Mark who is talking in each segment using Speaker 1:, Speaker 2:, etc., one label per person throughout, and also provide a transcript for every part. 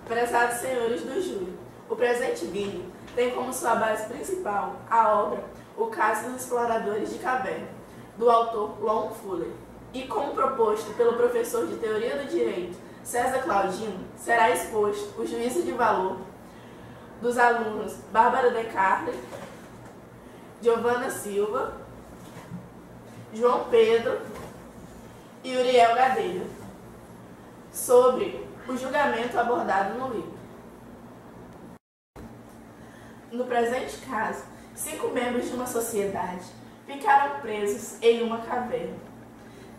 Speaker 1: Prezados senhores do júri, o presente vídeo tem como sua base principal a obra O Caso dos Exploradores de Caverna, do autor Lon Fuller, e como proposto pelo professor de Teoria do Direito César Claudino, será exposto o juízo de valor dos alunos Bárbara De Carli, Giovana Silva, João Pedro e Uriel Gadelha, sobre o julgamento abordado no livro. No presente caso, 5 membros de uma sociedade ficaram presos em uma caverna,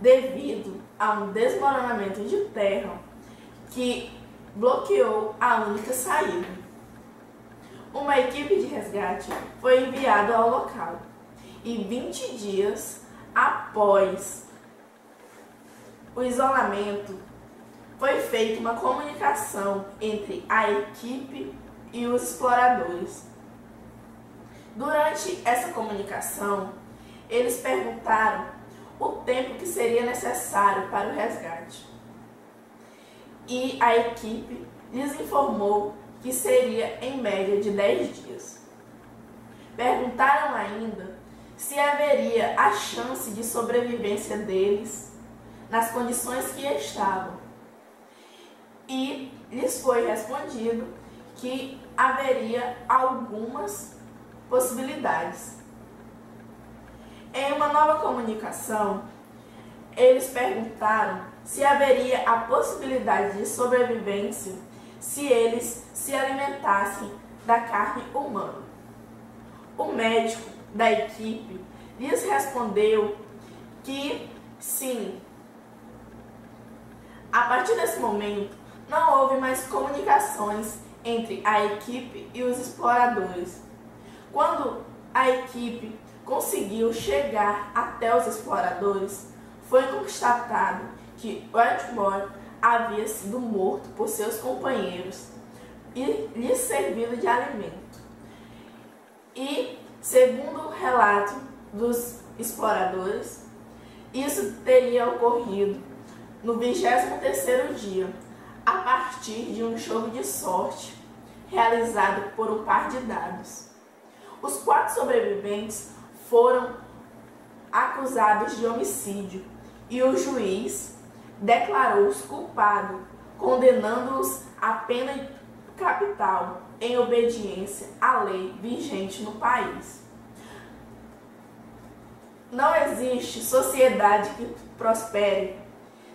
Speaker 1: devido a um desmoronamento de terra que bloqueou a única saída. Uma equipe de resgate foi enviada ao local e 20 dias após o isolamento foi feita uma comunicação entre a equipe e os exploradores. Durante essa comunicação, eles perguntaram o tempo que seria necessário para o resgate. E a equipe lhes informou que seria em média de 10 dias. Perguntaram ainda se haveria a chance de sobrevivência deles nas condições que estavam. E lhes foi respondido que haveria algumas possibilidades. Em uma nova comunicação, eles perguntaram se haveria a possibilidade de sobrevivência se eles se alimentassem da carne humana. O médico da equipe lhes respondeu que sim. A partir desse momento, não houve mais comunicações entre a equipe e os exploradores. Quando a equipe conseguiu chegar até os exploradores, foi constatado que Wedmore havia sido morto por seus companheiros e lhes servido de alimento. E, segundo o relato dos exploradores, isso teria ocorrido no 23º dia, a partir de um jogo de sorte realizado por um par de dados. Os 4 sobreviventes foram acusados de homicídio e o juiz declarou-os culpados, condenando-os à pena capital em obediência à lei vigente no país. Não existe sociedade que prospere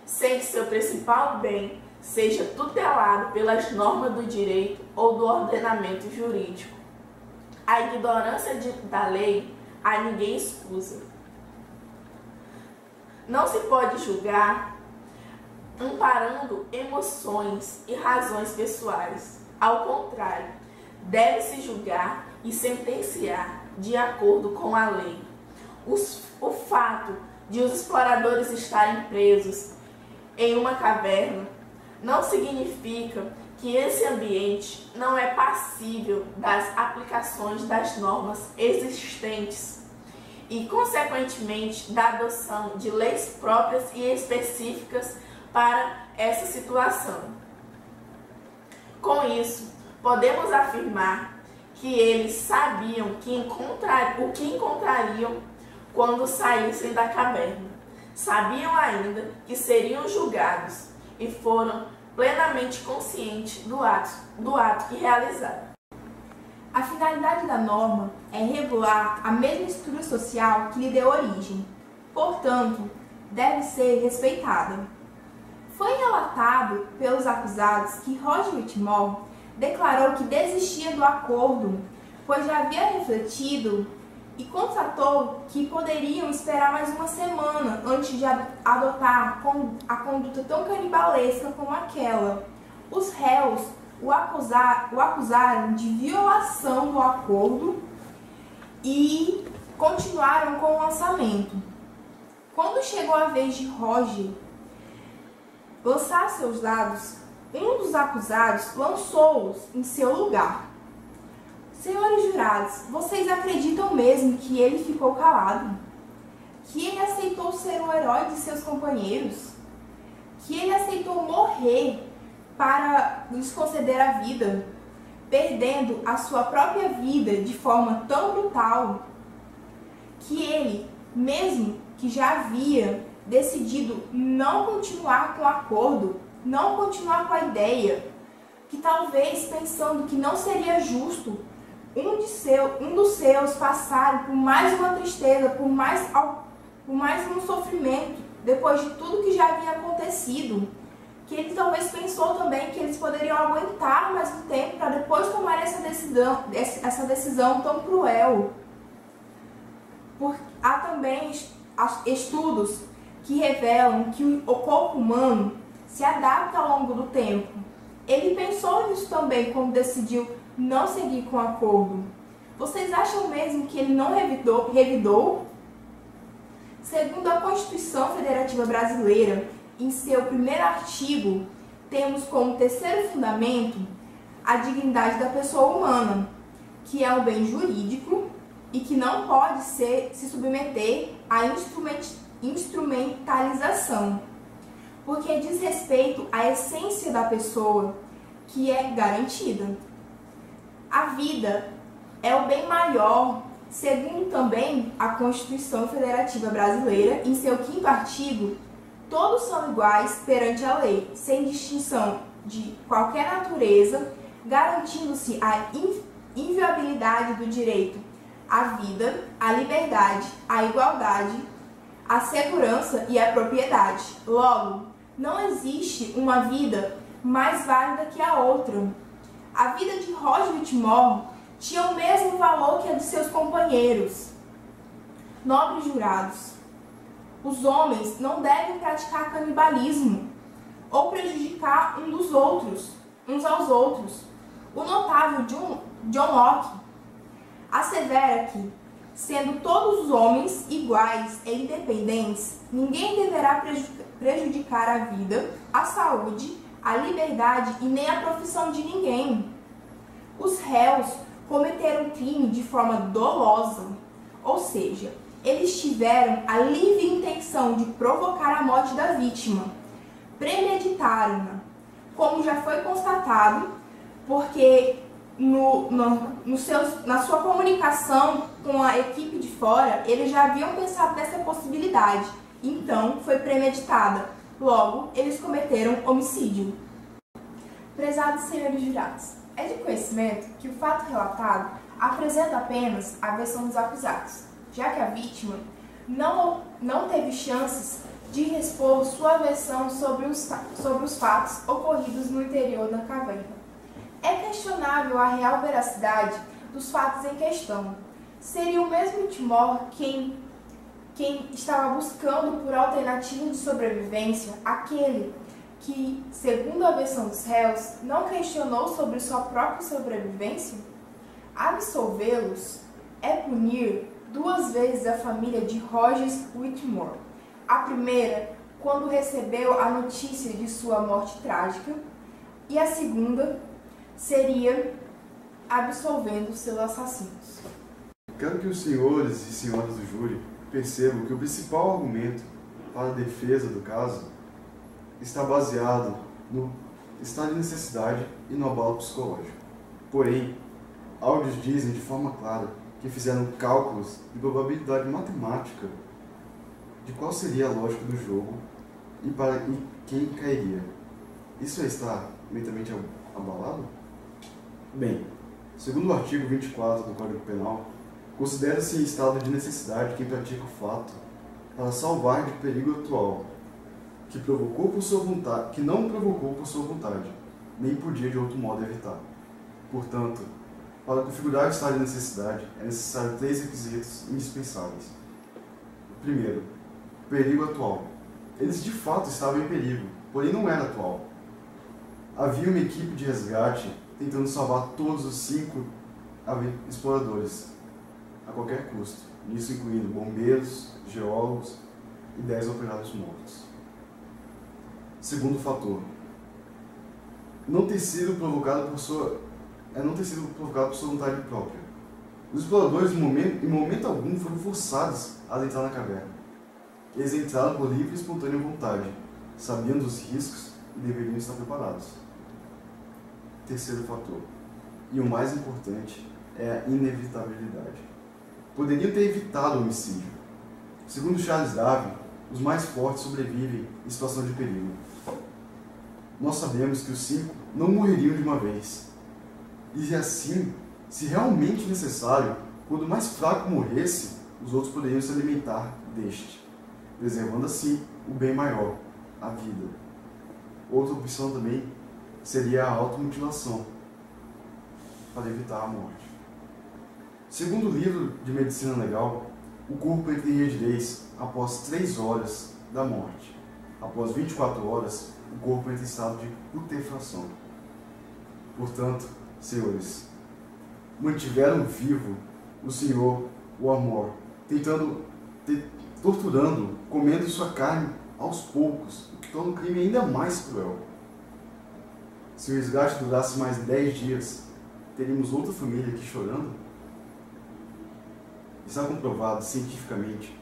Speaker 1: sem que seu principal bem seja tutelado pelas normas do direito ou do ordenamento jurídico. A ignorância da lei a ninguém excusa. Não se pode julgar amparando emoções e razões pessoais. Ao contrário, deve-se julgar e sentenciar de acordo com a lei. O fato de os exploradores estarem presos em uma caverna não significa que esse ambiente não é passível das aplicações das normas existentes e, consequentemente, da adoção de leis próprias e específicas para essa situação. Com isso, podemos afirmar que eles sabiam o que encontrariam quando saíssem da caverna. Sabiam ainda que seriam julgados e foram plenamente conscientes do ato que realizaram.
Speaker 2: A finalidade da norma é regular a mesma estrutura social que lhe deu origem, portanto, deve ser respeitada. Foi relatado pelos acusados que Roger Whitmore declarou que desistia do acordo, pois já havia refletido e constatou que poderiam esperar mais uma semana antes de adotar a conduta tão canibalesca como aquela. Os réus o acusaram de violação do acordo e continuaram com o lançamento. Quando chegou a vez de Roger lançar seus dados, um dos acusados lançou-os em seu lugar. Senhores jurados, vocês acreditam mesmo que ele ficou calado? Que ele aceitou ser o herói de seus companheiros? Que ele aceitou morrer para lhes conceder a vida, perdendo a sua própria vida de forma tão brutal que ele, mesmo que já havia decidido não continuar com o acordo, não continuar com a ideia, que talvez pensando que não seria justo um dos seus passarem por mais uma tristeza, por mais um sofrimento, depois de tudo que já havia acontecido, que ele talvez pensou também que eles poderiam aguentar mais um tempo para depois tomar essa decisão tão cruel. Há também estudos que revelam que o corpo humano se adapta ao longo do tempo. Ele pensou nisso também quando decidiu não seguir com o acordo. Vocês acham mesmo que ele não revidou? Segundo a Constituição Federativa Brasileira, em seu primeiro artigo, temos como terceiro fundamento a dignidade da pessoa humana, que é um bem jurídico e que não pode se submeter à instrumentalização, porque diz respeito à essência da pessoa, que é garantida. A vida é o bem maior, segundo também a Constituição Federativa Brasileira, em seu 5º artigo, todos são iguais perante a lei, sem distinção de qualquer natureza, garantindo-se a inviolabilidade do direito à vida, à liberdade, à igualdade, à segurança e à propriedade. Logo, não existe uma vida mais válida que a outra. A vida de Roger Whitmore tinha o mesmo valor que a de seus companheiros. Nobres jurados, os homens não devem praticar canibalismo ou prejudicar uns aos outros. O notável John Locke assevera que, sendo todos os homens iguais e independentes, ninguém deverá prejudicar a vida, a saúde, a liberdade e nem a profissão de ninguém. Os réus cometeram crime de forma dolosa, ou seja, eles tiveram a livre intenção de provocar a morte da vítima, premeditaram-na, como já foi constatado, porque na sua comunicação com a equipe de fora, eles já haviam pensado nessa possibilidade, então foi premeditada. Logo, eles cometeram homicídio. Prezados senhores jurados, é de conhecimento que o fato relatado apresenta apenas a versão dos acusados, já que a vítima não teve chances de expor sua versão sobre os fatos ocorridos no interior da caverna. É questionável a real veracidade dos fatos em questão. Seria o mesmo Whitmore quem estava buscando por alternativa de sobrevivência, aquele que, segundo a versão dos réus, não questionou sobre sua própria sobrevivência? Absolvê-los é punir 2 vezes a família de Roger Whitmore. A primeira, quando recebeu a notícia de sua morte trágica, e a segunda seria absolvendo seus assassinos.
Speaker 3: Quero que os senhores e senhoras do júri percebam que o principal argumento para a defesa do caso está baseado no estado de necessidade e no abalo psicológico. Porém, áudios dizem de forma clara que fizeram cálculos de probabilidade matemática de qual seria a lógica do jogo e quem cairia. Isso já está mentalmente abalado? Bem, segundo o artigo 24 do Código Penal, considera-se em estado de necessidade quem pratica o fato para salvar de perigo atual, que não provocou por sua vontade, nem podia de outro modo evitar. Portanto, para configurar o estado de necessidade, é necessário 3 requisitos indispensáveis. Primeiro, perigo atual. Eles de fato estavam em perigo, porém não era atual. Havia uma equipe de resgate tentando salvar todos os 5 exploradores, a qualquer custo, nisso incluindo bombeiros, geólogos e 10 operários mortos. Segundo fator, não ter sido provocado por sua vontade própria. Os exploradores, em momento algum, foram forçados a entrar na caverna. Eles entraram por livre e espontânea vontade, sabiam dos riscos e deveriam estar preparados. terceiro fator, e o mais importante, é a inevitabilidade. Poderiam ter evitado o homicídio. Segundo Charles Darwin, os mais fortes sobrevivem em situação de perigo. Nós sabemos que os 5 não morreriam de uma vez. E assim, se realmente necessário, quando o mais fraco morresse, os outros poderiam se alimentar deste, preservando assim o bem maior, a vida. Outra opção também seria a automutilação, para evitar a morte. Segundo o livro de Medicina Legal, o corpo entra em rigidez após 3 horas da morte. Após 24 horas, o corpo entra em estado de putrefação. Portanto, senhores, mantiveram vivo o senhor Warmore, torturando, comendo sua carne aos poucos, o que torna o crime ainda mais cruel. Se o resgate durasse mais 10 dias, teríamos outra família aqui chorando? Está comprovado cientificamente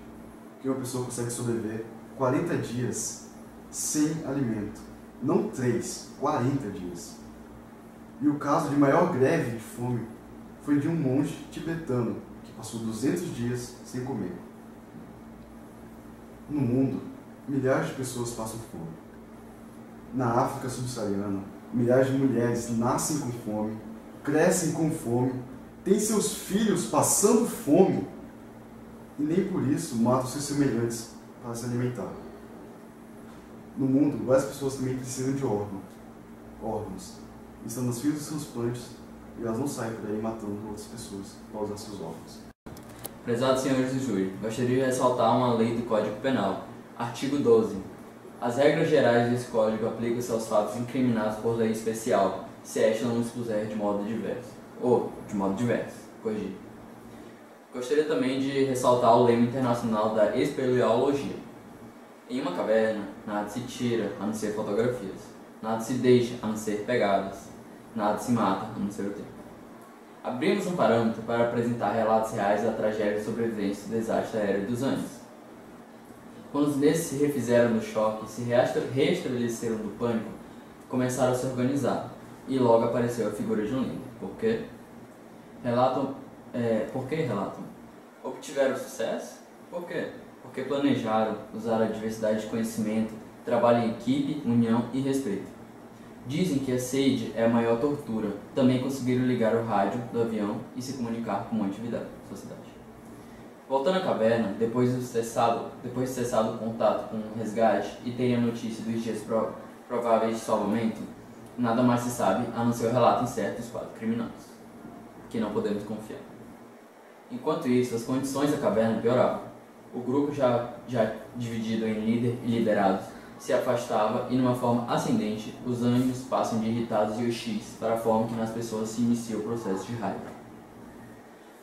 Speaker 3: que uma pessoa consegue sobreviver 40 dias sem alimento. Não 3, 40 dias. E o caso de maior greve de fome foi de um monge tibetano que passou 200 dias sem comer. No mundo, milhares de pessoas passam fome. Na África subsaariana, milhares de mulheres nascem com fome, crescem com fome, têm seus filhos passando fome e nem por isso matam seus semelhantes para se alimentar. No mundo, várias pessoas também precisam de órgãos. Estão nas filas dos transplantes e elas não saem por aí matando outras pessoas para usar seus órgãos.
Speaker 4: Prezados senhores do júri, gostaria de ressaltar uma lei do Código Penal. Artigo 12. As regras gerais desse código aplicam-se aos fatos incriminados por lei especial, se esta não expuser de modo diverso. Corrigir. Gostaria também de ressaltar o lema internacional da espeleologia. Em uma caverna, nada se tira a não ser fotografias, nada se deixa a não ser pegadas, nada se mata a não ser o tempo. Abrimos um parâmetro para apresentar relatos reais da tragédia de sobrevivência do desastre aéreo dos Andes. Quando os meses se refizeram do choque e se reestabeleceram do pânico, começaram a se organizar, e logo apareceu a figura de um líder. Por quê? Por que relatam? Obtiveram sucesso? Por quê? Porque planejaram usar a diversidade de conhecimento, trabalho em equipe, união e respeito. Dizem que a sede é a maior tortura. Também conseguiram ligar o rádio do avião e se comunicar com uma atividade da sociedade. Voltando à caverna, depois de cessado o contato com o resgate e terem a notícia dos dias prováveis de salvamento, nada mais se sabe a não ser o relato incerto dos 4 criminosos, que não podemos confiar. Enquanto isso, as condições da caverna pioravam. O grupo, já dividido em líder e liderados, se afastava e, numa forma ascendente, os anjos passam de irritados e hostis para a forma que nas pessoas se inicia o processo de raiva.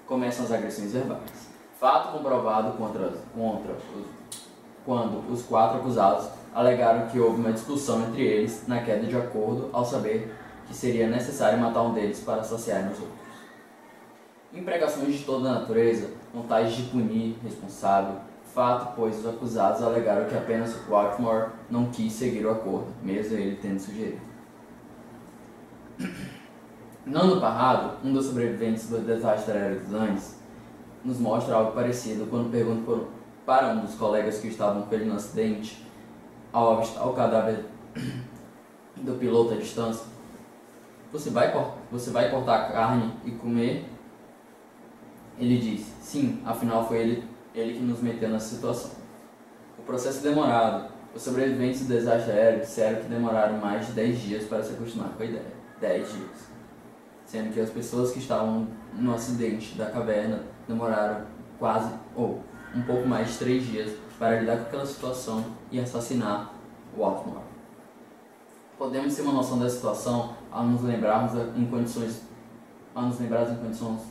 Speaker 4: Começam as agressões verbais. Fato comprovado quando os 4 acusados alegaram que houve uma discussão entre eles na queda de acordo ao saber que seria necessário matar um deles para saciar os outros. Imprecações de toda a natureza, vontade de punir responsável, fato pois os acusados alegaram que apenas Watmore não quis seguir o acordo, mesmo ele tendo sugerido. Nando Parrado, um dos sobreviventes do desastre aéreo dos Andes, nos mostra algo parecido quando pergunta para um dos colegas que estavam com ele no acidente, ao avistar o cadáver do piloto à distância: você vai cortar a carne e comer? Ele disse: sim, afinal foi ele que nos meteu nessa situação. O processo demorado. Os sobreviventes do desastre aéreo disseram que demoraram mais de 10 dias para se acostumar com a ideia. 10 dias. Sendo que as pessoas que estavam no acidente da caverna demoraram um pouco mais de 3 dias para lidar com aquela situação e assassinar o Watmore. Podemos ter uma noção da situação ao nos lembrarmos em condições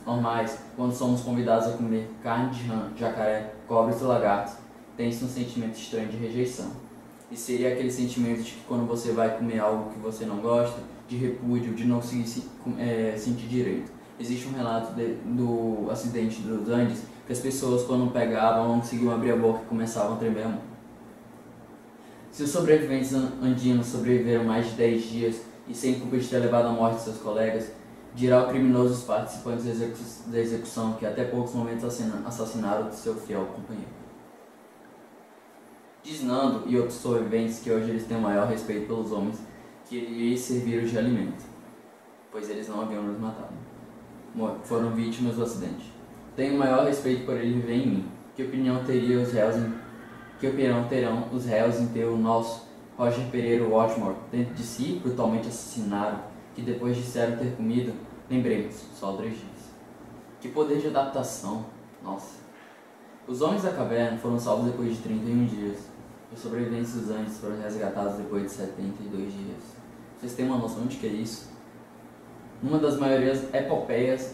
Speaker 4: normais, quando somos convidados a comer carne de rã, jacaré, cobras e lagartos, tem-se um sentimento estranho de rejeição. E seria aquele sentimento de que quando você vai comer algo que você não gosta, de repúdio, de não conseguir sentir direito. Existe um relato do acidente dos Andes, que as pessoas quando pegavam não conseguiam abrir a boca e começavam a tremer a mão. Se os sobreviventes andinos sobreviveram mais de 10 dias e sem culpa de ter levado à morte seus colegas, dirá ao criminoso os participantes da execução que até poucos momentos assassinaram seu fiel companheiro. Diz Nando e outros sobreviventes que hoje eles têm o maior respeito pelos homens que lhes serviram de alimento, pois eles não haviam nos matado. Foram vítimas do acidente. Tenho o maior respeito por ele viver em mim. Que opinião terão os réus em ter o nosso Roger Pereira Watmore dentro de si, brutalmente assassinaram, que depois disseram ter comido, lembremos, só 3 dias. Que poder de adaptação, nossa. Os homens da caverna foram salvos depois de 31 dias. Os sobreviventes dos Andes foram resgatados depois de 72 dias. Vocês têm uma noção de que é isso? Numa das maiores epopeias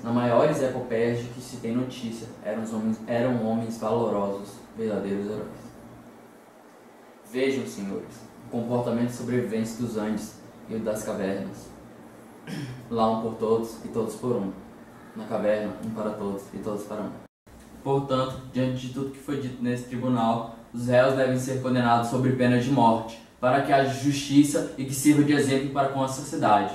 Speaker 4: de que se tem notícia, eram homens valorosos, verdadeiros heróis. Vejam, senhores, o comportamento de sobreviventes dos Andes e o das cavernas. Lá um por todos e todos por um. Na caverna, um para todos e todos para um. Portanto, diante de tudo que foi dito nesse tribunal, os réus devem ser condenados sob pena de morte, para que haja justiça e que sirva de exemplo para com a sociedade.